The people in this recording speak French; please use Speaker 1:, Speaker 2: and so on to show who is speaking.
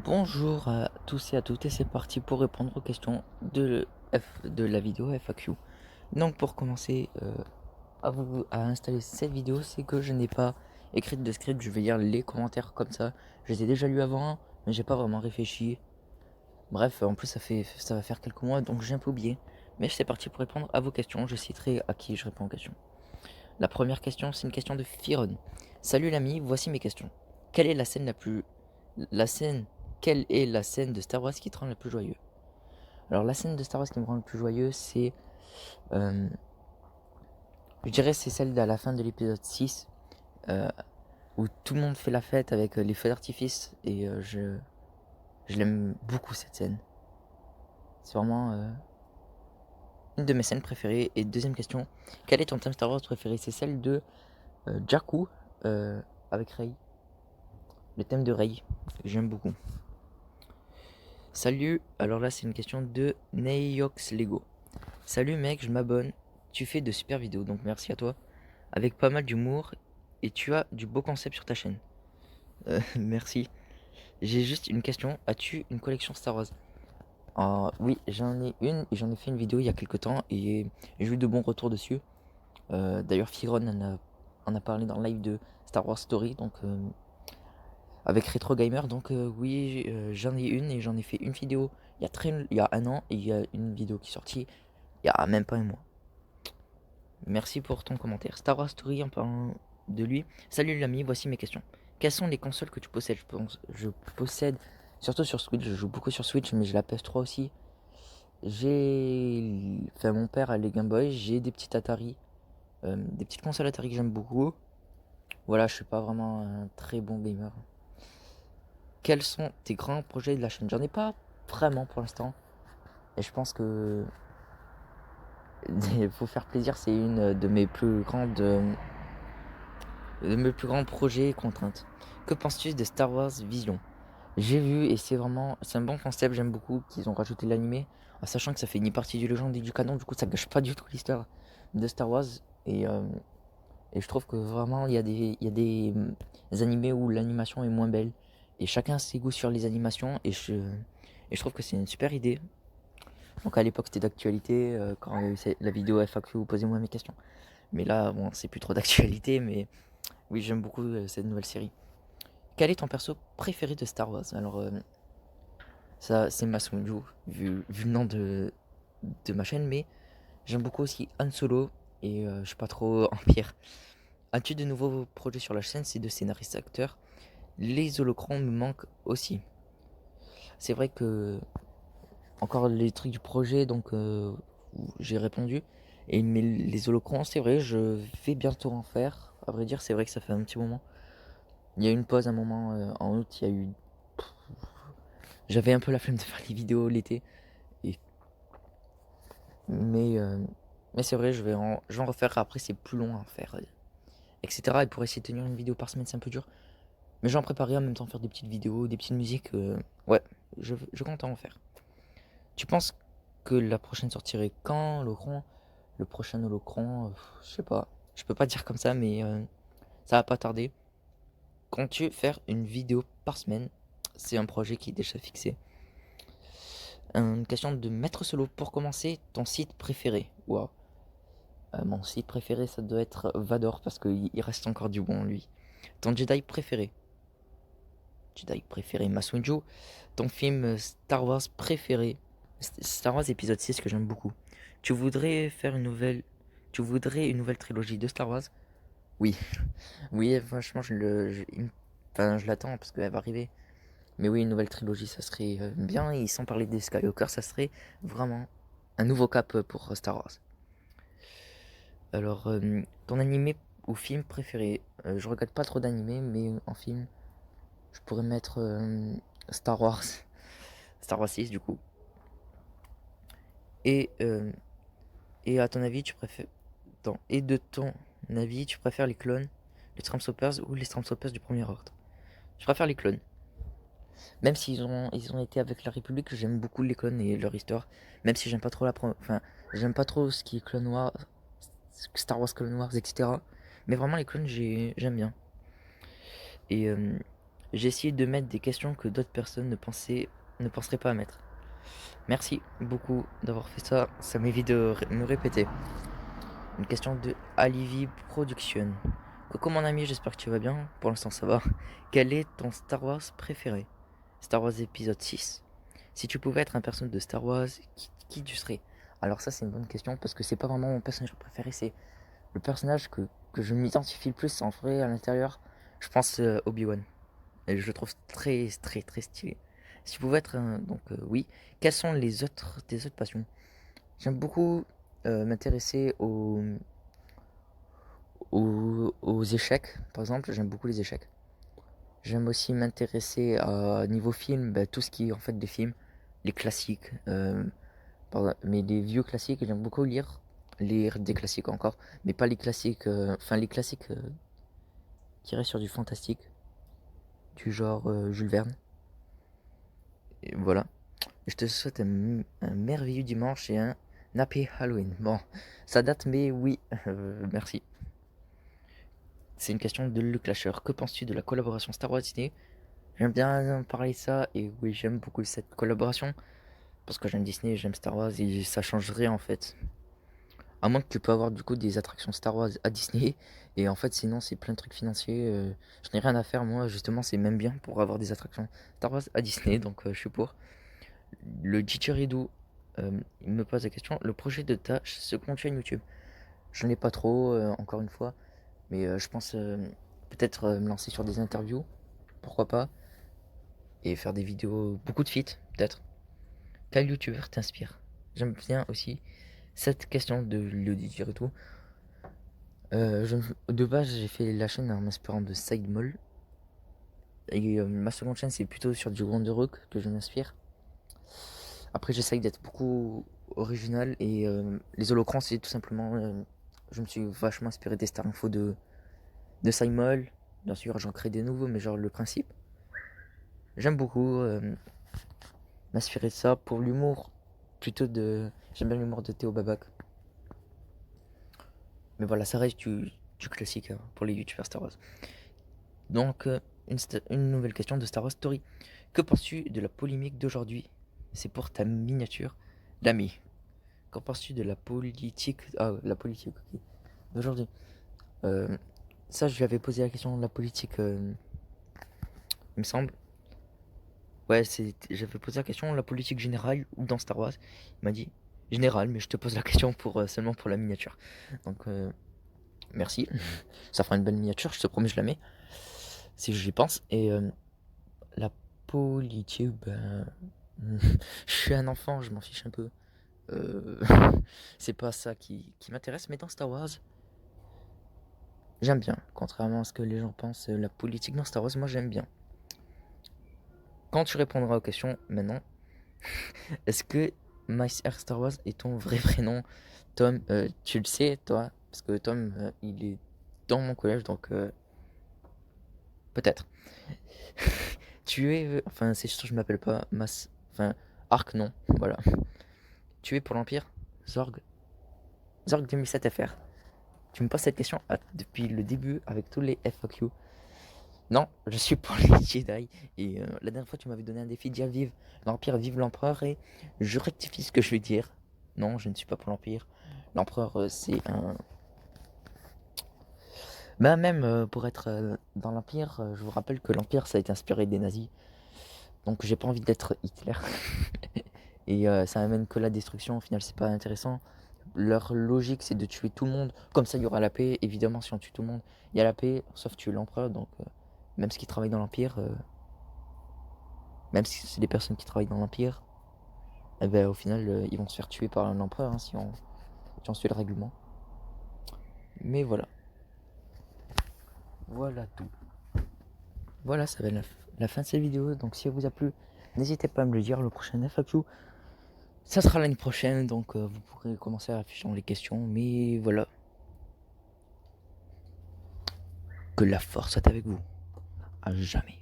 Speaker 1: Bonjour à tous et à toutes et c'est parti pour répondre aux questions de la vidéo FAQ. Donc pour commencer à installer cette vidéo, c'est que je n'ai pas écrit de script, je vais lire les commentaires comme ça. Je les ai déjà lus avant, mais j'ai pas vraiment réfléchi. Bref, en plus ça va faire quelques mois donc j'ai un peu oublié. Mais c'est parti pour répondre à vos questions, je citerai à qui je réponds aux questions. La première question, c'est une question de Firon. Salut l'ami, voici mes questions. Quelle est la scène la plus... La scène... Quelle est la scène de Star Wars qui te rend le plus joyeux? Alors la scène de Star Wars qui me rend le plus joyeux, c'est... euh, je dirais c'est celle à la fin de l'épisode 6, euh, où tout le monde fait la fête avec les feux d'artifice, et je l'aime beaucoup cette scène. C'est vraiment une de mes scènes préférées. Et deuxième question, quel est ton thème Star Wars préféré? C'est celle de Jakku, avec Rey. Le thème de Rey, j'aime beaucoup. Salut, alors là c'est une question de Neox Lego. Salut mec, je m'abonne. Tu fais de super vidéos, donc merci à toi. Avec pas mal d'humour et tu as du beau concept sur ta chaîne. Merci. J'ai juste une question. As-tu une collection Star Wars? Oui, j'en ai une et j'en ai fait une vidéo il y a quelques temps et j'ai eu de bons retours dessus. D'ailleurs, Firon en a parlé dans le live de Star Wars Story, donc avec Retro Gamer. Donc oui, j'en ai une et j'en ai fait une vidéo il y a un an et il y a une vidéo qui est sortie il y a même pas un mois. Merci pour ton commentaire. Star Wars Story en parlant de lui. Salut l'ami, voici mes questions. Quelles sont les consoles que tu possèdes? Je possède, surtout sur Switch, je joue beaucoup sur Switch, mais j'ai la PS3 aussi. Enfin, mon père a les Game Boy, j'ai des petites Atari, des petites consoles Atari que j'aime beaucoup. Voilà, je suis pas vraiment un très bon gamer. Quels sont tes grands projets de la chaîne? J'en ai pas vraiment pour l'instant. Et je pense que il faut faire plaisir, c'est une de mes plus grands projets et contraintes. Que penses-tu de Star Wars Vision? J'ai vu et c'est un bon concept, j'aime beaucoup qu'ils ont rajouté l'animé, en sachant que ça fait ni partie du légende ni du canon, du coup ça gâche pas du tout l'histoire de Star Wars. Et, euh, et je trouve que vraiment il y a des animés où l'animation est moins belle. Et chacun a ses goûts sur les animations et je trouve que c'est une super idée. Donc à l'époque c'était d'actualité, quand il y a eu la vidéo FAQ, posez-moi mes questions. Mais là, bon, c'est plus trop d'actualité, mais oui, j'aime beaucoup cette nouvelle série. Quel est ton perso préféré de Star Wars? Alors, ça, c'est Mace Windu, vu le nom de ma chaîne, mais j'aime beaucoup aussi Han Solo et je suis pas trop Empire. As-tu de nouveaux projets sur la chaîne? C'est de scénaristes acteurs. Les holocrons me manquent aussi. C'est vrai que, encore les trucs du projet, donc j'ai répondu. Mais les holocrons, c'est vrai, je vais bientôt en faire. À vrai dire, c'est vrai que ça fait un petit moment. Il y a eu une pause un moment en août, il y a eu. J'avais un peu la flemme de faire les vidéos l'été. Et... Mais, euh, mais c'est vrai, je vais en refaire après, c'est plus long à faire, etc. Et pour essayer de tenir une vidéo par semaine, c'est un peu dur. Mais j'en préparais en même temps faire des petites vidéos, des petites musiques. Ouais, je compte en faire. Tu penses que la prochaine sortirait quand, Holocron? Le prochain Holocron, je sais pas. Je peux pas dire comme ça, mais ça va pas tarder. Comptes-tu faire une vidéo par semaine? C'est un projet qui est déjà fixé. Une question de Maître Solo. Pour commencer, ton site préféré? Wow. Mon site préféré, ça doit être Vador parce qu'il reste encore du bon, lui. Ton Jedi préféré? Jedi préféré, Mace Windu. Ton film Star Wars préféré? Star Wars épisode 6 que j'aime beaucoup. Tu voudrais faire une nouvelle... Tu voudrais une nouvelle trilogie de Star Wars? Oui. Oui, franchement, enfin, je l'attends parce qu'elle va arriver. Mais oui, une nouvelle trilogie, ça serait bien. Et sans parler des Skywalker, ça serait vraiment un nouveau cap pour Star Wars. Alors, ton animé ou film préféré? Je regarde pas trop d'animé, mais en film, je pourrais mettre Star Wars. Star Wars 6 du coup. Et, euh, et à ton avis, tu préfères... Et de ton avis, tu préfères les clones, les Stormtroopers ou les Stormtroopers du Premier Ordre? Je préfère les clones. Même ils ont été avec la République, j'aime beaucoup les clones et leur histoire. Même si j'aime pas trop enfin, j'aime pas trop ce qui est Clone Wars, Star Wars Clone Wars, etc. Mais vraiment les clones, j'aime bien. Et J'ai essayé de mettre des questions que d'autres personnes ne penseraient pas à mettre. Merci beaucoup d'avoir fait ça, ça m'évite de me répéter. Une question de Alivi Production. Coucou mon ami, j'espère que tu vas bien. Pour l'instant ça va. Quel est ton Star Wars préféré? Star Wars épisode 6. Si tu pouvais être un personnage de Star Wars, qui tu serais? Alors ça c'est une bonne question parce que c'est pas vraiment mon personnage préféré, c'est le personnage que je m'identifie le plus en vrai à l'intérieur. Je pense Obi-Wan. Et je le trouve très très très stylé. Si tu pouvais être un... Donc oui. Quelles sont tes autres passions? J'aime beaucoup m'intéresser aux échecs, par exemple. J'aime beaucoup les échecs. J'aime aussi m'intéresser à niveau film, bah, tout ce qui est en fait des films, les classiques, mais des vieux classiques. J'aime beaucoup lire des classiques encore, mais pas les classiques, enfin les classiques qui restent sur du fantastique, du genre Jules Verne. Et voilà. Je te souhaite un merveilleux dimanche et un happy Halloween. Bon, ça date, mais oui, merci. C'est une question de Le Clasheur. Que penses-tu de la collaboration Star Wars Disney? J'aime bien parler de ça, et oui, j'aime beaucoup cette collaboration. Parce que j'aime Disney, j'aime Star Wars, et ça change rien en fait. À moins que tu peux avoir du coup des attractions Star Wars à Disney. Et en fait, sinon, c'est plein de trucs financiers. Je n'ai rien à faire, moi, justement, c'est même bien pour avoir des attractions Star Wars à Disney, donc je suis pour. Le Didgeridoo, il me pose la question, le projet de ta seconde chaîne YouTube. Je n'en ai pas trop, encore une fois, mais je pense peut-être me lancer sur des interviews, pourquoi pas, et faire des vidéos, beaucoup de feats, peut-être. Quel youtubeur t'inspire? J'aime bien aussi cette question de le Didgeridoo. De base, j'ai fait la chaîne en m'inspirant de Sidemall, et ma seconde chaîne, c'est plutôt sur du Wonderrook que je m'inspire. Après, j'essaye d'être beaucoup original, et les holocrans, c'est tout simplement. Je me suis vachement inspiré des Star Info de Simol. Bien sûr, j'en crée des nouveaux, mais genre le principe. J'aime beaucoup m'inspirer de ça pour l'humour. Plutôt de. J'aime bien l'humour de Théo Babac. Mais voilà, ça reste du classique hein, pour les youtubeurs Star Wars. Donc, une nouvelle question de Star Wars Story. Que penses-tu de la polémique d'aujourd'hui? C'est pour ta miniature d'ami. Qu'en penses-tu de la politique. Ah, la politique, ok. D'aujourd'hui. Euh, Ça, je lui avais posé la question de la politique, il me semble. Ouais, j'avais posé la question de la politique générale ou dans Star Wars. Il m'a dit générale, mais je te pose la question pour seulement pour la miniature. Donc, merci. Ça fera une belle miniature, je te promets, je la mets. Si j'y pense. Et la politique, ben. Je suis un enfant, je m'en fiche un peu. Euh, c'est pas ça qui m'intéresse, mais dans Star Wars, j'aime bien. Contrairement à ce que les gens pensent, la politique dans Star Wars, moi j'aime bien. Quand tu répondras aux questions maintenant, est-ce que Air Star Wars est ton vrai prénom? Tom, tu le sais toi? Parce que Tom, il est dans mon collège, donc peut-être. Tu es... enfin, c'est sûr que je m'appelle pas Mas... Enfin, Arc, non. Voilà. Tu es pour l'Empire? Zorg? Zorg 2007 FR. Tu me poses cette question depuis le début avec tous les FAQ. Non, je suis pour les Jedi. Et la dernière fois, tu m'avais donné un défi, dire vive l'Empire, vive l'Empereur. Et je rectifie ce que je vais dire. Non, je ne suis pas pour l'Empire. L'Empereur, c'est un... Ben même pour être dans l'Empire, je vous rappelle que l'Empire, ça a été inspiré des nazis. Donc j'ai pas envie d'être Hitler. Et ça amène que la destruction, au final, c'est pas intéressant. Leur logique, c'est de tuer tout le monde. Comme ça, il y aura la paix. Évidemment, si on tue tout le monde, il y a la paix, sauf tuer l'Empereur. Donc, même ceux qui travaillent dans l'Empire... même si c'est des personnes qui travaillent dans l'Empire, eh ben, au final, ils vont se faire tuer par l'empereur hein, si on suit le règlement. Mais voilà. Voilà tout. Voilà, ça va être la fin de cette vidéo. Donc si elle vous a plu, n'hésitez pas à me le dire. Le prochain FAQ, ça sera l'année prochaine. Donc vous pourrez commencer à afficher les questions. Mais voilà. Que la force soit avec vous. À jamais.